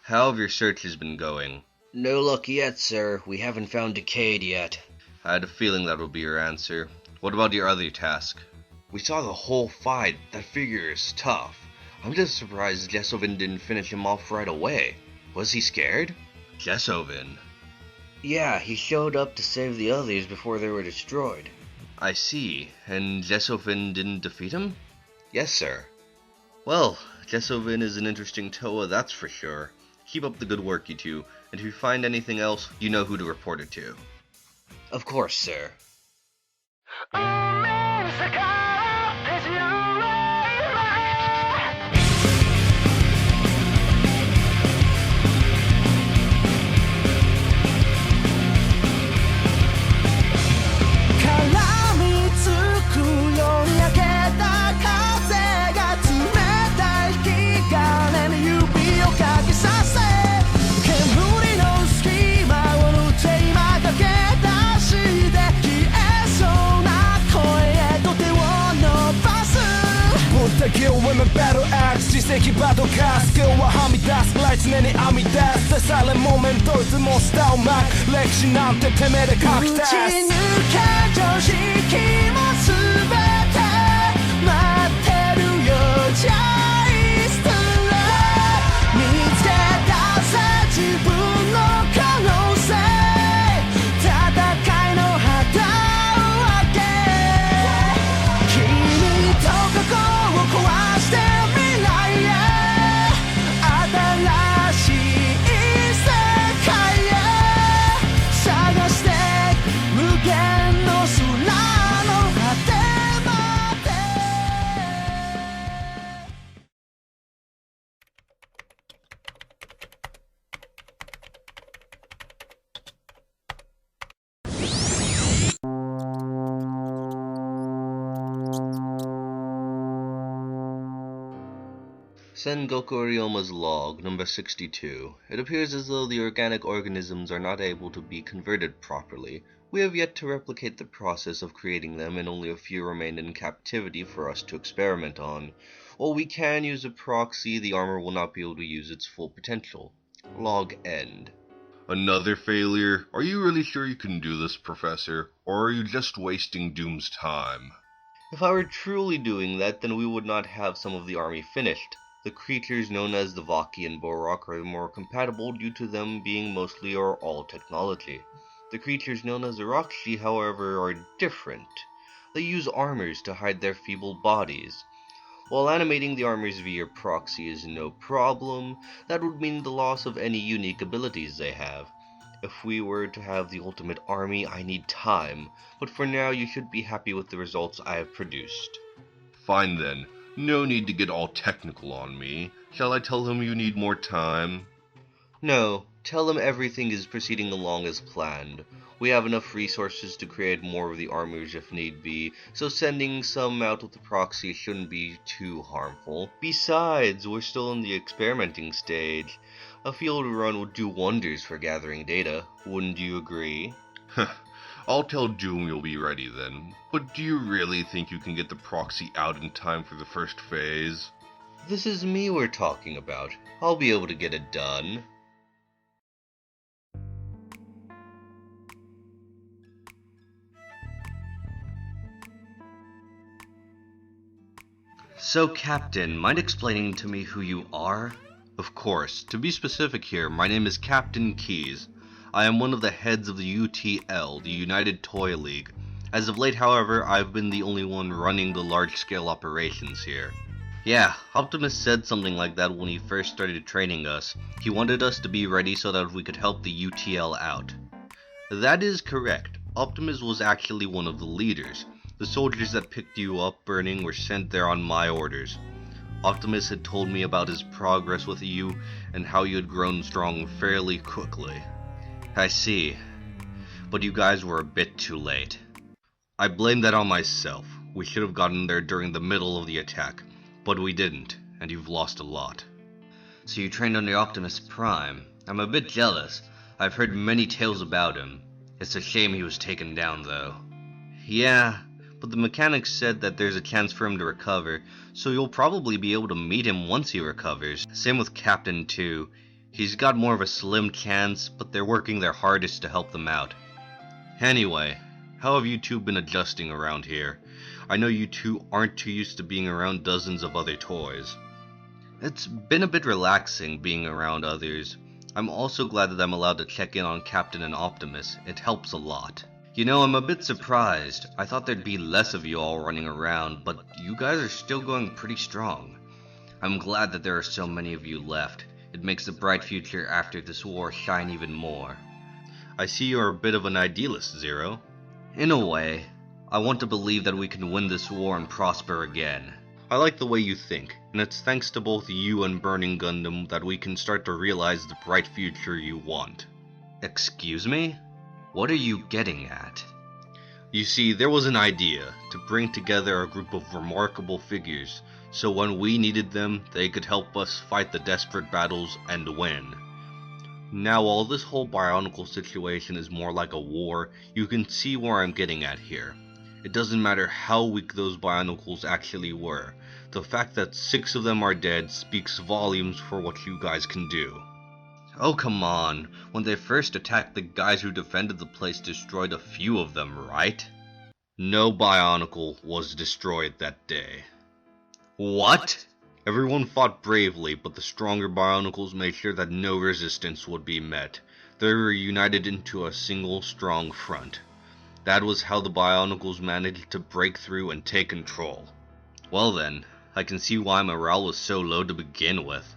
How have your searches been going? No luck yet, sir. We haven't found Decade yet. I had a feeling that would be your answer. What about your other task? We saw the whole fight. That figure is tough. I'm just surprised Jesovin didn't finish him off right away. Was he scared? Jesovin. Yeah, he showed up to save the others before they were destroyed. I see. And Jesovin didn't defeat him? Yes, sir. Well, Jesovin is an interesting Toa, that's for sure. Keep up the good work, you two, and if you find anything else, you know who to report it to. Of course, sir. Battle axe 自責バトカス今日ははみ出すぐらい常に編み出す刺されモメントいつも下を巻く歴史なんててめえで書き出す打ち抜け常識も全て待ってるよジャイストラ見つけ出せ自分の可能性戦いの旗を上げ君と過去を壊して未来へ新しい世界へ探して無限の空の果てまでSengoku Arioma's log, number 62. It appears as though the organic organisms are not able to be converted properly. We have yet to replicate the process of creating them, and only a few remain in captivity for us to experiment on. While we can use a proxy, the armor will not be able to use its full potential. Log end. Another failure? Are you really sure you can do this, Professor? Or are you just wasting Doom's time? If I were truly doing that, then we would not have some of the army finished. The creatures known as the Vaki and Borok are more compatible due to them being mostly or all technology. The creatures known as Arakshi, however, are different. They use armors to hide their feeble bodies. While animating the armors via proxy is no problem, that would mean the loss of any unique abilities they have. If we were to have the ultimate army, I need time, but for now you should be happy with the results I have produced. Fine then. No need to get all technical on me. Shall I tell him you need more time? No, tell them everything is proceeding along as planned. We have enough resources to create more of the armors if need be, so sending some out with the proxy shouldn't be too harmful. Besides, we're still in the experimenting stage. A field run would do wonders for gathering data, wouldn't you agree? I'll tell Doom you'll be ready then. But do you really think you can get the proxy out in time for the first phase? This is me we're talking about. I'll be able to get it done. So, Captain, mind explaining to me who you are? Of course. To be specific here, my name is Captain Keys. I am one of the heads of the UTL, the United Toy League. As of late, however, I've been the only one running the large-scale operations here. Yeah, Optimus said something like that when he first started training us. He wanted us to be ready so that we could help the UTL out. That is correct. Optimus was actually one of the leaders. The soldiers that picked you up burning were sent there on my orders. Optimus had told me about his progress with you and how you had grown strong fairly quickly. I see. But you guys were a bit too late. I blame that on myself. We should have gotten there during the middle of the attack, but we didn't, and you've lost a lot. So you trained under Optimus Prime. I'm a bit jealous. I've heard many tales about him. It's a shame he was taken down, though. Yeah, but the mechanics said that there's a chance for him to recover, so you'll probably be able to meet him once he recovers. Same with Captain 2. He's got more of a slim chance, but they're working their hardest to help them out. Anyway, how have you two been adjusting around here? I know you two aren't too used to being around dozens of other toys. It's been a bit relaxing being around others. I'm also glad that I'm allowed to check in on Captain and Optimus. It helps a lot. You know, I'm a bit surprised. I thought there'd be less of you all running around, but you guys are still going pretty strong. I'm glad that there are so many of you left. It makes the bright future after this war shine even more. I see you're a bit of an idealist, Zero. In a way, I want to believe that we can win this war and prosper again. I like the way you think, and it's thanks to both you and Burning Gundam that we can start to realize the bright future you want. Excuse me? What are you getting at? You see, there was an idea to bring together a group of remarkable figures, so when we needed them, they could help us fight the desperate battles and win. Now, while this whole Bionicle situation is more like a war, you can see where I'm getting at here. It doesn't matter how weak those Bionicles actually were. The fact that 6 of them are dead speaks volumes for what you guys can do. Oh, come on. When they first attacked, the guys who defended the place destroyed a few of them, right? No Bionicle was destroyed that day. What? Everyone fought bravely, but the stronger Bionicles made sure that no resistance would be met. They were united into a single strong front. That was how the Bionicles managed to break through and take control. Well then, I can see why morale was so low to begin with.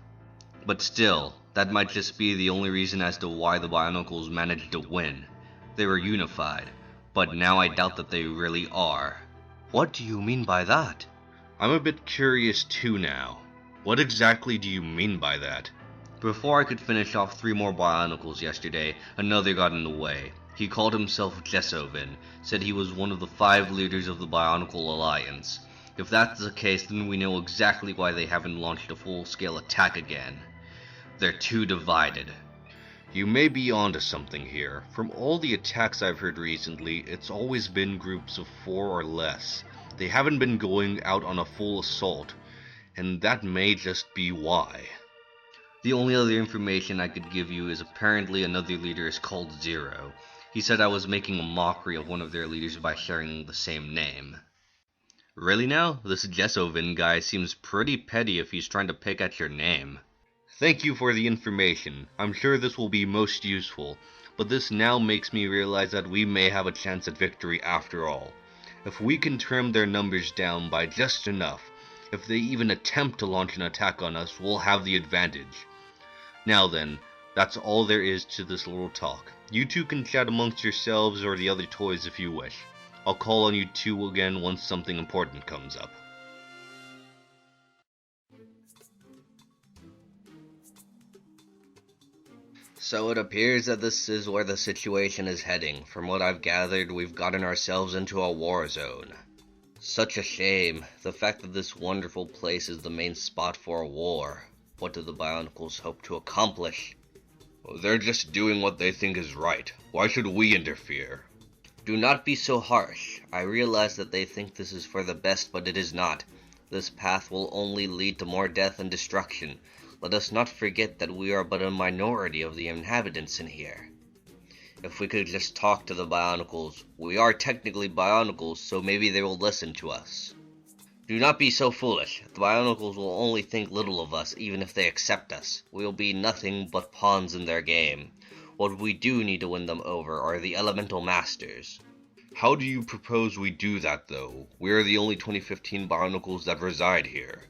But still, that might just be the only reason as to why the Bionicles managed to win. They were unified, but now I doubt that they really are. What do you mean by that? I'm a bit curious too now. What exactly do you mean by that? Before I could finish off 3 more Bionicles yesterday, another got in the way. He called himself Jesovin, said he was one of the 5 leaders of the Bionicle Alliance. If that's the case, then we know exactly why they haven't launched a full-scale attack again. They're too divided. You may be onto something here. From all the attacks I've heard recently, it's always been groups of 4 or less. They haven't been going out on a full assault, and that may just be why. The only other information I could give you is apparently another leader is called Zero. He said I was making a mockery of one of their leaders by sharing the same name. Really now? This Jesovin guy seems pretty petty if he's trying to pick at your name. Thank you for the information. I'm sure this will be most useful, but this now makes me realize that we may have a chance at victory after all. If we can trim their numbers down by just enough, if they even attempt to launch an attack on us, we'll have the advantage. Now then, that's all there is to this little talk. You two can chat amongst yourselves or the other toys if you wish. I'll call on you two again once something important comes up. So it appears that this is where the situation is heading. From what I've gathered, we've gotten ourselves into a war zone. Such a shame. The fact that this wonderful place is the main spot for a war. What do the Bionicles hope to accomplish? Well, they're just doing what they think is right. Why should we interfere? Do not be so harsh. I realize that they think this is for the best, but it is not. This path will only lead to more death and destruction. Let us not forget that we are but a minority of the inhabitants in here. If we could just talk to the Bionicles, we are technically Bionicles, so maybe they will listen to us. Do not be so foolish. The Bionicles will only think little of us, even if they accept us. We will be nothing but pawns in their game. What we do need to win them over are the Elemental Masters. How do you propose we do that, though? We are the only 2015 Bionicles that reside here.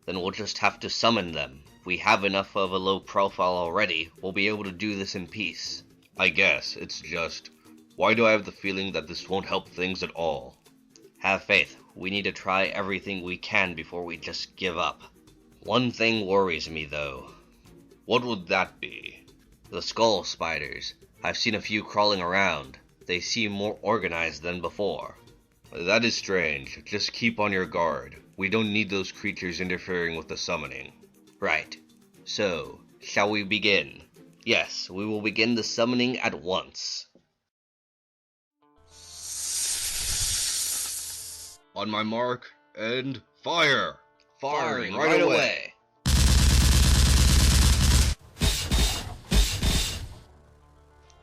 Then we'll just have to summon them. We have enough of a low profile already. We'll be able to do this in peace. I guess, it's just, why do I have the feeling that this won't help things at all? Have faith. We need to try everything we can before we just give up. One thing worries me, though. What would that be? The skull spiders. I've seen a few crawling around. They seem more organized than before. That is strange. Just keep on your guard. We don't need those creatures interfering with the summoning. Right. So, shall we begin? Yes, we will begin the summoning at once. On my mark, and fire! Firing right away.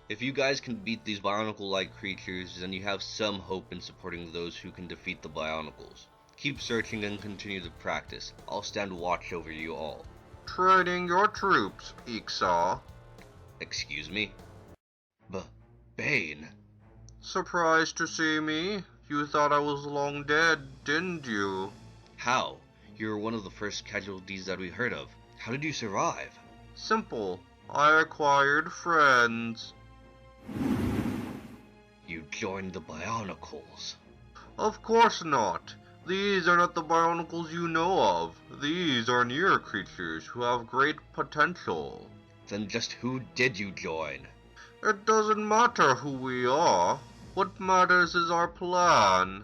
If you guys can beat these Bionicle-like creatures, then you have some hope in supporting those who can defeat the Bionicles. Keep searching and continue to practice. I'll stand watch over you all. Training your troops, Ixaw. Excuse me? Bane. Surprised to see me? You thought I was long dead, didn't you? How? You were one of the first casualties that we heard of. How did you survive? Simple. I acquired friends. You joined the Bionicles. Of course not. These are not the Bionicles you know of. These are near creatures who have great potential. Then just who did you join? It doesn't matter who we are. What matters is our plan.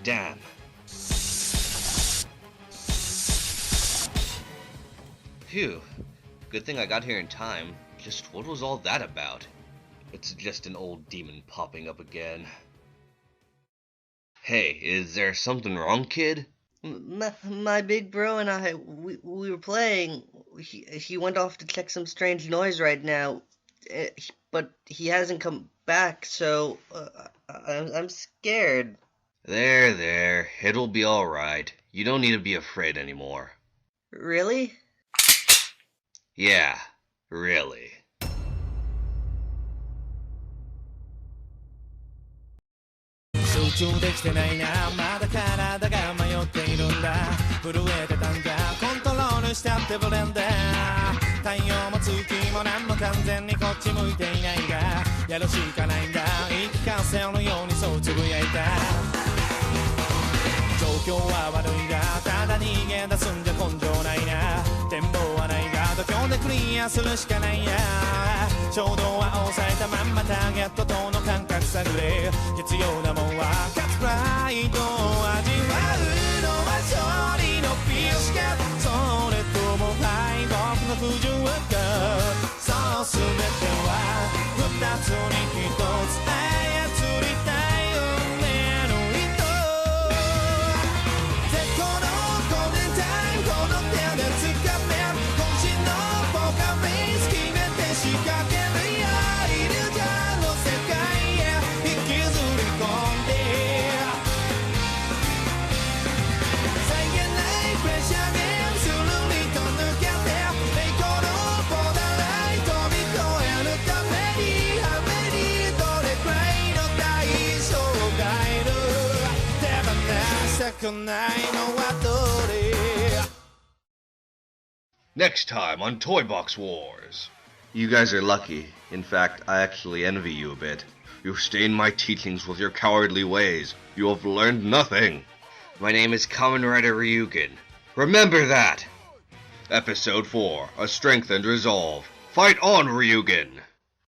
Damn. Phew. Good thing I got here in time. Just what was all that about? It's just an old demon popping up again. Hey, is there something wrong, kid? My big bro and I, we were playing. He went off to check some strange noise right now, but he hasn't come back, so I'm scared. There. It'll be alright. You don't need to be afraid anymore. Really? Yeah, really. 集中できてないなまだ体が迷っているんだ震えてたんだコントロールしちゃってブレンダー太陽も月も何も完全にこっち向いていないがやるしかないんだ言い聞かせのようにそうつぶやいた状況は悪いがただ逃げ出すんじゃ根性ないな展望はないが度胸でクリアするしかないや衝動は抑えたまんまターゲットとの感覚探れ必要なもんは勝つプライドを味わうのは勝利のピースかそれとも敗北の不純かそう全ては二つに一つ操りたい運命の糸絶好のゴールデンタイムこの手で掴め渾身のポーカーフェイス決めて仕掛けるよイリュージョンの世界へ引きずり込んで際限ないプレッシャーゲームスルリと抜けて栄光のボーダーライン飛び越えるために雨にどれくらいの代償がいる手放したくないのはどれ Next time on Toy Box Wars. You guys are lucky. In fact, I actually envy you a bit. You stain my teachings with your cowardly ways. You have learned nothing. My name is Kamen Rider Ryugen. Remember that! Episode 4, A Strength and Resolve. Fight on, Ryugen!